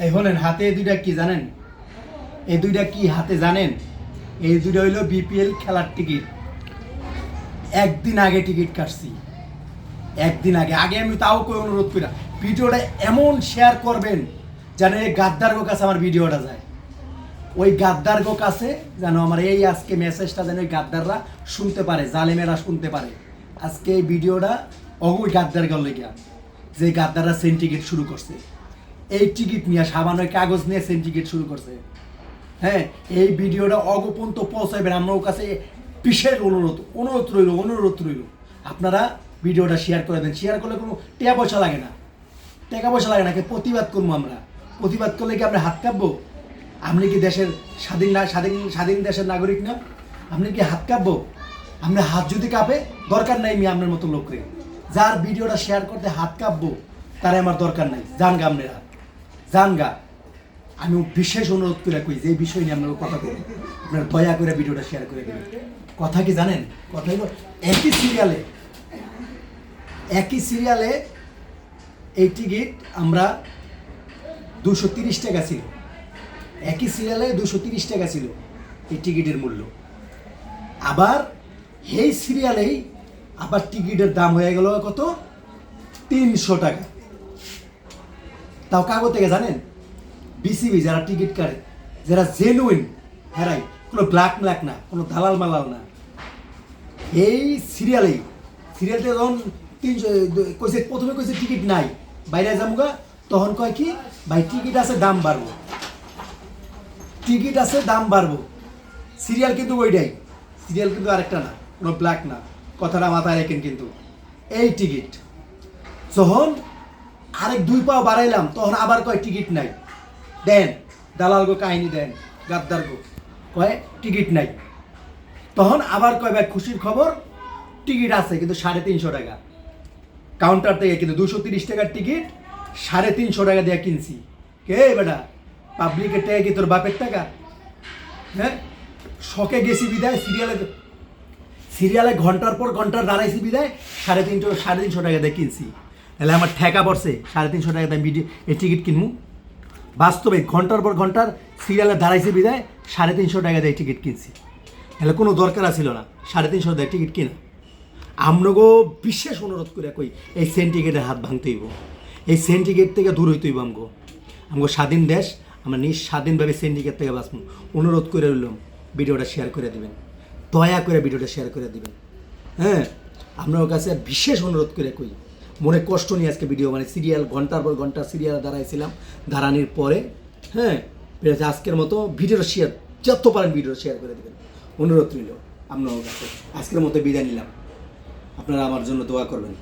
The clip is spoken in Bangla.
এই হলেন হাতে এই দুইটা কি জানেন? এই দুইটা কি হাতে জানেন? এই দুইটা হইলো বিপিএল খেলার টিকিট। একদিন আগে টিকিট কাটছি, একদিন আগে আগে আমি তাও কই অনুরোধ করি ভিডিওটা এমন শেয়ার করবেন যেন এই গাদ্দার গো কাছে আমার ভিডিওটা যায়, ওই গাদ্দার গো কাছে যেন আমার এই আজকে মেসেজটা যেন ওই গাদ্দাররা শুনতে পারে, জালেমেরা শুনতে পারে। আজকে এই ভিডিওটা অগুই গাদ্দার গল লেগা যে গাদ্দাররা সেন্টিকেট শুরু করছে, এই টিকিট নিয়ে সামান্য কাগজ নিয়ে সেন্টিকেট শুরু করছে। হ্যাঁ, এই ভিডিওটা অগোপন্ত পৌঁছাবেন আমার কাছে বিশেষ অনুরোধ রইল আপনারা ভিডিওটা শেয়ার করে দেন। শেয়ার করলে কোনো টাকা পয়সা লাগে না, প্রতিবাদ করবো আমরা। প্রতিবাদ করলে কি আমরা হাত কাঁপবো? আপনি কি দেশের স্বাধীন দেশের নাগরিক না? আপনি কি হাত কাঁপবো? আপনার হাত যদি কাঁপে দরকার নাই আমি আপনার মতো লোকরে, যার ভিডিওটা শেয়ার করতে হাত কাঁপবো তারা আমার দরকার নাই। জানগা আপনারা জানগা। আমি বিশেষ অনুরোধ করে কই যে এই বিষয় নিয়ে আপনারা কথা বলুন, আপনারা দয়া করে ভিডিওটা শেয়ার করে দেবেন। কথা কি জানেন? কথা হলো একই সিরিয়ালে এই টিকিট আমরা 230 টাকা ছিল, একই সিরিয়ালে 230 টাকা ছিল এই টিকিটের মূল্য। আবার এই সিরিয়ালেই আবার টিকিটের দাম হয়ে গেল কত? 300 টাকা। তাও কাগজ থেকে জানেন? বিসিবি যারা টিকিট কাটে, যারা জেনুইন, হেরাই কোনো ব্ল্যাক না, কোনো দালাল মালাল না। এই সিরিয়ালতে যখন 300 কইছে, প্রথমে কইছে টিকিট নাই বাইরে যামুগা, তখন কয় কি ভাই টিকিট আছে দাম বাড়বো। সিরিয়াল কিন্তু ওইটাই, সিরিয়াল কিন্তু আরেকটা না, কোনো ব্ল্যাক না, কথাটা মাথায় রাখেন। কিন্তু এই টিকিট যখন আরেক 2 পাও বাড়াইলাম তখন আবার কয় টিকিট নাই। দেন দালাল গো কাহিনী দেন, গাদ্দার গো কয় টিকিট নাই। তখন আবার কয় ভাই খুশির খবর টিকিট আছে কিন্তু 350 টাকা কাউন্টার থেকে, কিন্তু 230 টাকার টিকিট 350 টাকা দিয়ে কিনছি। কে বেটা? পাবলিকের টাকা কি তোর বাপের টাকা? হ্যাঁ, শখে গেছি বিদায় সিরিয়ালে ঘন্টার পর ঘন্টা দাঁড়াইছি বিদায় 350 টাকা দিয়ে কিনছি। তাহলে আমার ঠেকা পড়ছে 350 টাকা দিয়ে এই টিকিট কিনবো? বাস্তবে ঘন্টার পর ঘন্টার সিরিয়ালে দাঁড়াইছি বিদায় 350 টাকা দিয়ে টিকিট কিনছি। তাহলে কোনো দরকার ছিল না 350 দিয়ে টিকিট কিনা। আমনগো বিশেষ অনুরোধ করে কই এই সেন্টিকেটের হাত ভাঙতে হইব, এই সেন্টিকেট থেকে দূর হইতে হইব। আমগো স্বাধীন দেশ, আমরা স্বাধীনভাবে সেন্টিকেট থেকে বাঁচবো। অনুরোধ করে রইলাম ভিডিওটা শেয়ার করে দেবেন, দয়া করে ভিডিওটা শেয়ার করে দেবেন। হ্যাঁ, আপনার কাছে বিশেষ অনুরোধ করে কই, মনে কষ্ট নিয়ে আজকে ভিডিও মানে সিরিয়াল ঘন্টার পর ঘন্টা সিরিয়াল দাঁড়াইছিলাম, দাঁড়ানোর পরে হ্যাঁ আজকের মতো ভিডিওটা শেয়ার, যত পারেন ভিডিওটা শেয়ার করে দেবেন, অনুরোধ রইল আপনার কাছে। আজকের মতো বিদায় নিলাম, আপনারা আমার জন্য দোয়া করবেন।